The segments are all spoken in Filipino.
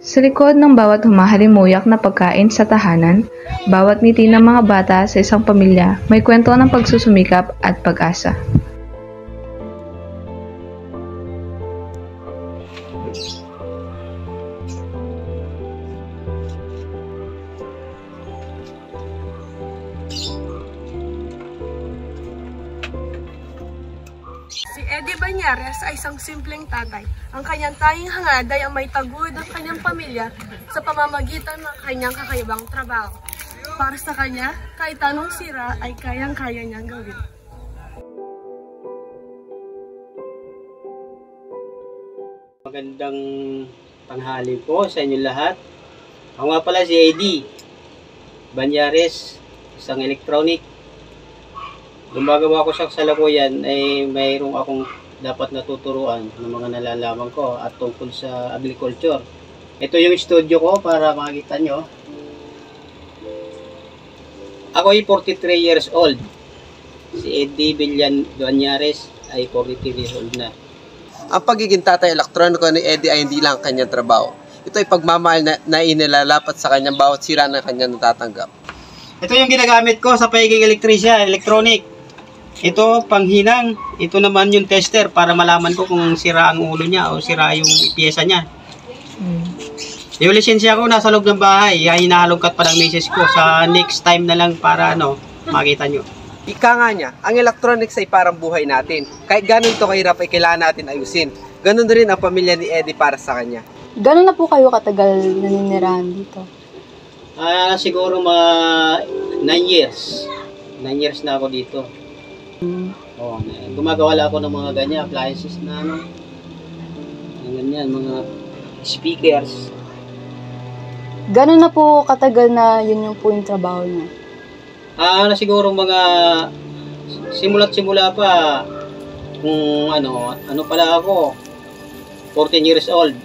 Sa likod ng bawat humahalimuyak na pagkain sa tahanan, bawat ngiti ng mga bata sa isang pamilya, may kwento ng pagsusumikap at pag-asa. Si Eddie Banyares ay isang simpleng tatay. Ang kanyang tanging hangad ay ang may taguyod ng kanyang pamilya sa pamamagitan ng kanyang kakaibang trabaho. Para sa kanya, kahit anong sira ay kayang-kaya niyang gawin. Magandang tanghali po sa inyo lahat. Ako nga pala si Eddie Banyares, isang electronic. Gumagawa ko sa kasalukuyan ay mayroong akong dapat natuturuan ng mga nalalaman ko at tungkol sa agriculture. Ito yung studio ko para makita nyo. Ako ay 43 years old. Si Eddie Banyares ay 43 years old na. Ang pagiging tatay elektroniko ni Eddie ay hindi lang kanyang trabaho. Ito ay pagmamahal na inilalapat sa kanyang bawat sira na kanyang natatanggap. Ito yung ginagamit ko sa pagiging electronic. Ito, panghinang. Ito naman yung tester para malaman ko kung sira ang ulo niya o sira yung piyesa niya. Yung lisensya ko nasa loob ng bahay. Hinahalongkat pa ng misis ko. Sa next time na lang para makita nyo. Ika nga niya, ang electronics ay parang buhay natin. Kahit ganun ito kahirap ay kailangan natin ayusin. Ganun rin ang pamilya ni Eddie para sa kanya. Gano'n na po kayo katagal naninirahan dito? Siguro mga 9 years. 9 years na ako dito. Oh, gumagawa ako ng mga ganyan, appliances na ganyan, mga speakers. Gano'n na po katagal na yun yung po yung trabaho niya? Siguro mga simula't-simula pa kung ano pala ako, 14 years old.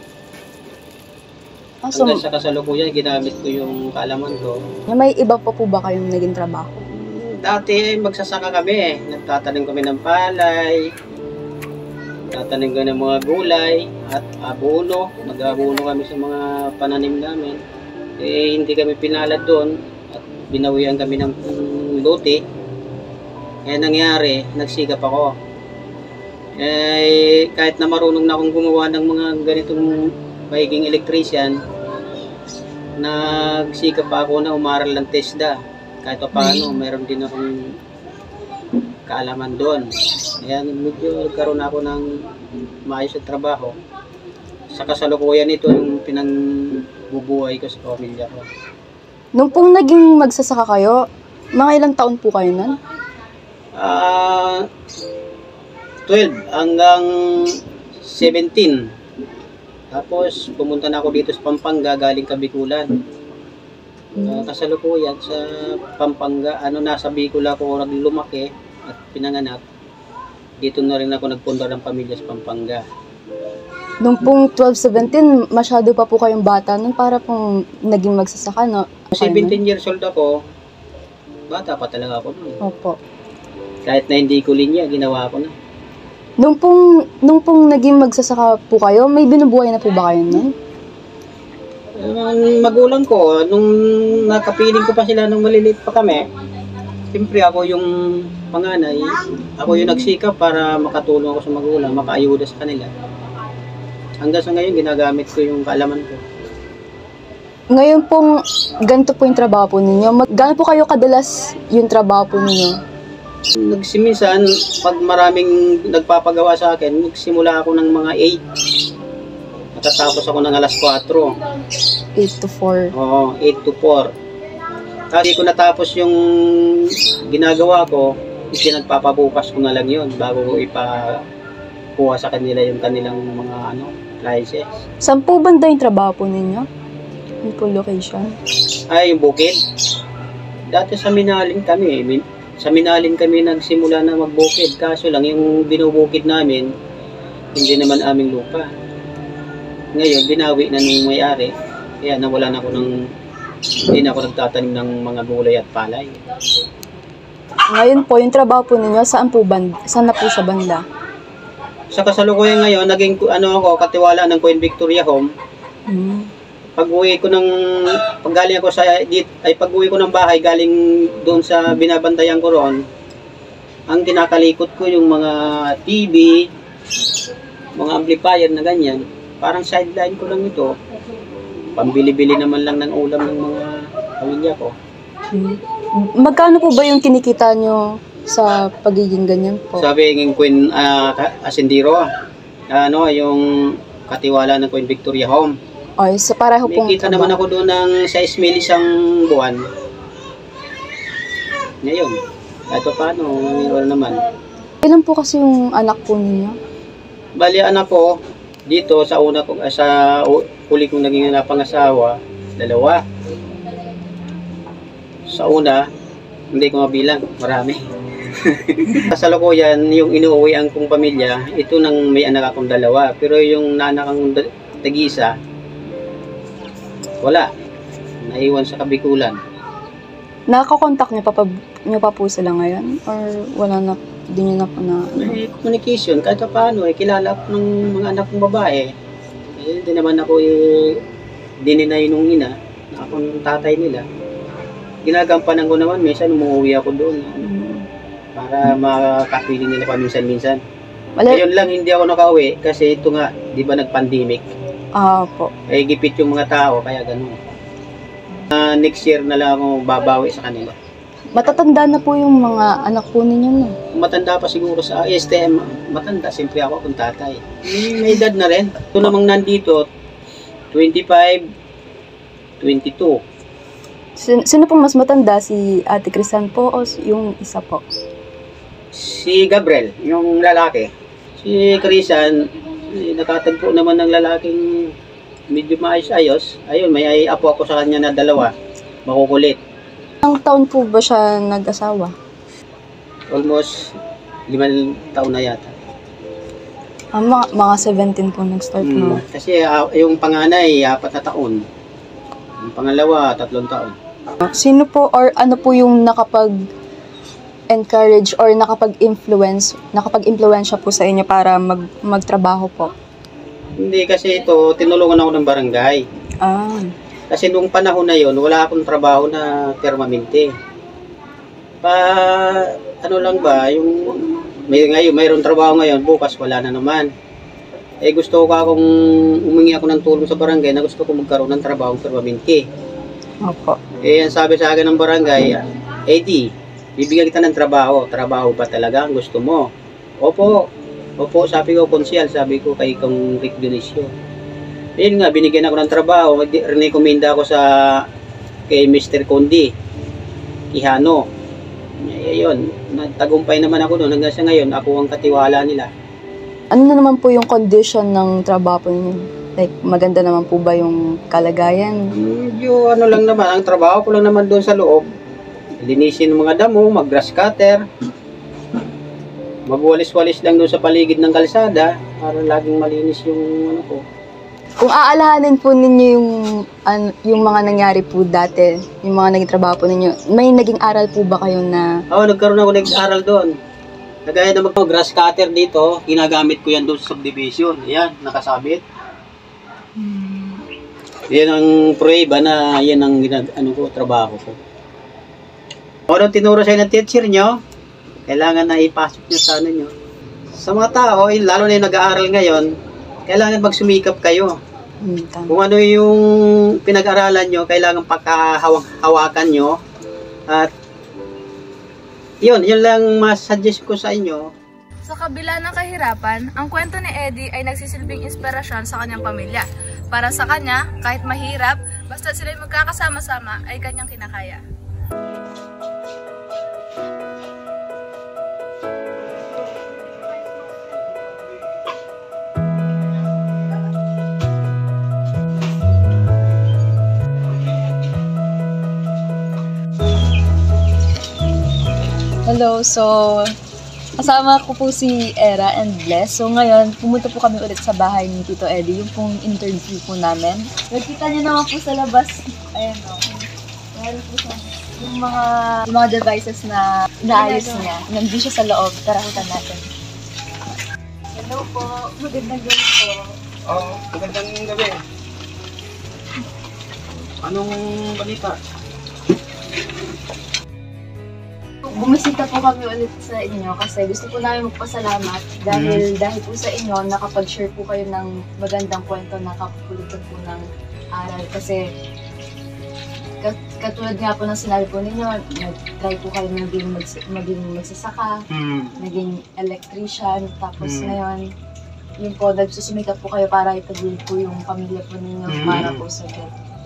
So, hanggang sa kasalukuyan, ginamit ko yung kaalaman ko. May iba pa po ba kayong naging trabaho? Dati magsasaka kami, nagtatanim kami ng palay, nagtatanim kami ng mga gulay at abono, nag-abono kami sa mga pananim namin. Hindi kami pinalad doon at binawian kami ng lote. Kaya nangyari, nagsikap ako. Kahit na marunong na akong gumawa ng mga ganitong pagiging electrician, nagsikap pa ako na umaral ng TESDA. Kahit pa paano, mayroon din akong kaalaman doon. Kaya medyo nagkaroon ako ng maayos na trabaho. Sa kasalukuyan ito yung pinangbubuhay ko sa pamilya ko. Nung pong naging magsasaka kayo, mga ilang taon po kayo nun? 12 hanggang 17. Tapos pumunta na ako dito sa Pampanga, galing Kabikulan. Kasalukuyan sa Pampanga, nasa Bicol ako lumaki at pinanganak. Dito na rin ako nagpunta ng pamilya sa Pampanga. Nung pong 12-17, masyado pa po kayong bata nun para pong naging magsasaka, no? 17 years old ako, bata pa talaga ako nun. Opo. Kahit na hindi ko linya, ginawa ko na. Nung pong naging magsasaka po kayo, may binubuhay na po ba kayo nun? Magulang ko, nung nakapiling ko pa sila nung maliliit pa kami, siyempre ako yung panganay, ako yung nagsikap para makatulong ako sa magulang, makaayuda sa kanila. Hanggang sa ngayon, ginagamit ko yung kaalaman ko. Ngayon pong ganito po yung trabaho po ninyo, gaano po kayo kadalas yung trabaho po ninyo? Nagsiminsan, pag maraming nagpapagawa sa akin, magsimula ako ng mga 8. Matatapos ako ng alas 4. 8 to 4. Oo, 8 to 4. Kasi ko natapos yung ginagawa ko, nagpapabukas ko na lang yun bago ko ipakuha sa kanila yung kanilang mga appliances. Saan po banda yung trabaho po ninyo? Yung po location? Yung bukid. Dati sa Minalin kami. Sa Minalin kami nagsimula na magbukid. Kaso lang yung binubukid namin, hindi naman aming lupa. Ngayon, binawi na ng may-ari. Kaya nawala na ako hindi na ako nagtatanim ng mga gulay at palay. Ngayon po, yung trabaho po ninyo, saan na po sa banda? Sa kasalukuyan ngayon, naging ako, katiwala ng Queen Victoria Home. galing ako pag-uwi ko ng bahay, galing doon sa binabantayan ko roon, ang kinakalikot ko yung mga TV, mga amplifier na ganyan. Parang sideline ko lang ito. Pambili-bili naman lang ng ulam ng mga pamilya ko. Magkano po ba yung kinikita nyo sa pagiging ganyan po? Sabi ng Queen Asindiro, yung katiwala ng Queen Victoria Home. Ay, sa pareho pong May kita naman ako doon ng 6 mil isang buwan. Ngayon, kahit paano, mayroon naman. Ilan po kasi yung anak po ninyo? Bali, anak ko, dito sa uli kong naging napangasawa, 2. Sa una, hindi ko mabilang, marami. Sa Lokoyan, yung inuuwian kong pamilya, ito nang may anak akong 2. Pero yung nanak akong tag-isa, wala. Naiwan sa Kabikulan. Nakaka-contact nyo pa po sila ngayon? Or wala na, di nyo na po na... May communication, kahit paano, kilala ko ng mga anak kong babae. Hindi naman ako dininay nung ina, na akong tatay nila. Ginagampanan ko naman, minsan umuwi ako doon. Para makapiling nila pa minsan-minsan. Ngayon lang hindi ako nakauwi kasi ito nga, di ba nag-pandemic? Po. Gipit yung mga tao, kaya ganun. Next year na lang ako babawi sa kanila. Matatanda na po yung mga anak po ninyo, no? Matanda pa siguro sa STM, matanda, siyempre ako akong tatay. May edad na rin. Ito namang nandito, 25, 22. Sino po mas matanda? Si Ate Crisan po o yung isa po? Si Gabriel, yung lalaki. Si Crisan, nakatagpo naman ng lalaking medyo maayos-ayos. Ayun, may apo ako sa kanya na 2, makukulit. Ilang taon po ba siya nag-asawa? Almost 5 taon na yata. Mga 17 po nag-start, no? Kasi yung panganay, 4 na taon. Yung pangalawa, 3 taon. Sino po or ano po yung nakapag-encourage or nakapag-influensya po sa inyo para magtrabaho po? Hindi, kasi ito, tinulungan ako ng barangay. Kasi nung panahon na yon, wala akong trabaho na permanente. Ano lang ba, mayroon trabaho ngayon, bukas wala na naman. Gusto ko umingi ako ng tulong sa barangay na gusto ko magkaroon ng trabaho permanente. Opo. Ang sabi sa akin ng barangay, Eddie, bibigyan kita ng trabaho. Trabaho ba talaga ang gusto mo? Opo, sabi ko, konsyal, sabi ko kay kong Rick Dionisio. Ayun nga, binigyan ako ng trabaho, rekomenda ako kay Mr. Condi, Quijano. Ayun, nagtagumpay naman ako doon. Hanggang sa ngayon, ako ang katiwala nila. Ano na naman po yung condition ng trabaho niyo? Like, maganda naman po ba yung kalagayan? Yung ano lang naman, ang trabaho ko lang naman doon sa loob. Linisin ng mga damo, mag-grass cutter. Magwalis-walis lang doon sa paligid ng kalsada para laging malinis yung ano ko. Kung aalahanin po ninyo yung mga nangyari po dati, yung mga naging trabaho po ninyo, may naging aral po ba kayo na... Oo, nagkaroon ako nag-aral doon. Nagaya na grass cutter dito, ginagamit ko yan doon sa subdivision. Ayan, nakasabit. Yan ang prueba na yan ang trabaho ko. Ano tinuro sa'yo ng teacher nyo? Kailangan na ipasok nyo sa ano nyo. Sa mga tao, lalo na yung nag-aaral ngayon, kailangan magsumikap kayo. Kung ano yung pinag-aralan nyo, kailangan pagkahawakan nyo. At yun lang mas-suggest ko sa inyo. Sa kabila ng kahirapan, ang kwento ni Eddie ay nagsisilbing inspirasyon sa kanyang pamilya. Para sa kanya, kahit mahirap, basta sila'y magkakasama-sama ay kanyang kinakaya. Hello, so kasama ko po si Era and Bless. So ngayon, pumunta po kami ulit sa bahay ni Tito Eddie, yung pong interview po namin. Nakita niyo naman po sa labas, ayan o. Meron po siya yung mga devices na inaayos niya. Nandun siya sa loob, tarahutan natin. Hello po, magandang gabi po. Oo, magandang gabi. Anong balita? Bumisita po kami ulit sa inyo kasi gusto po namin magpasalamat dahil po sa inyo nakapag-share po kayo ng magandang kwento na kapupulutan po ng aral kasi katulad nga po ng sinabi po ninyo, nag-try po kayo maging magsasaka, naging electrician, tapos ngayon yun po, nagsusumikap po kayo para itaguyod po yung pamilya po ninyo para po sa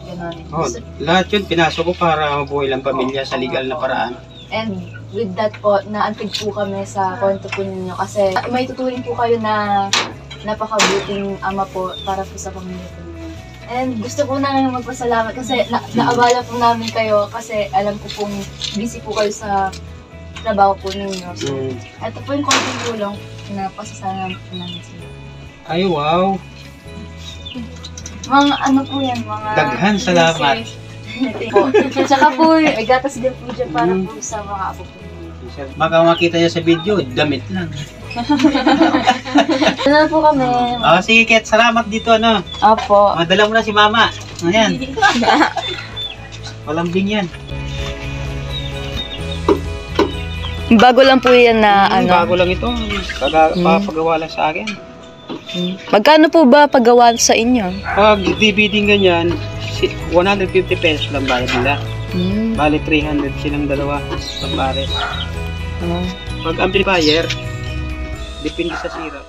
ganon. Oh, lahat yun pinasok ko para mabuhay lang pamilya sa legal na paraan. And with that po, naantig po kami sa kwento po ninyo kasi may tuturing po kayo na napakabuting ama po para po sa pamilya po ninyo. And gusto po namin magpasalamat kasi naabala po namin kayo kasi alam ko pong busy po kayo sa trabaho po ninyo. So, ito po yung konting tulong na pasasalamat po namin sa inyo. Ay, wow! Mga ano po yan, mga... Daghan salamat! Tsaka po, may gatas din po dyan para po sa mga apo po. Baka makita niya sa video, damit lang. Ano po kami? Oh, sige, Ket, salamat dito, ano? Opo. Madala mo na si Mama. Ayan. Malambing yan. Bago lang po yan na Bago lang ito. Papagawa lang sa akin. Magkano po ba paggawa sa inyo? Pag DVD ganyan, 150 pesos lang bayad nila. Bali 300 silang dalawa pag pares. Pag amplifier, depende sa sira.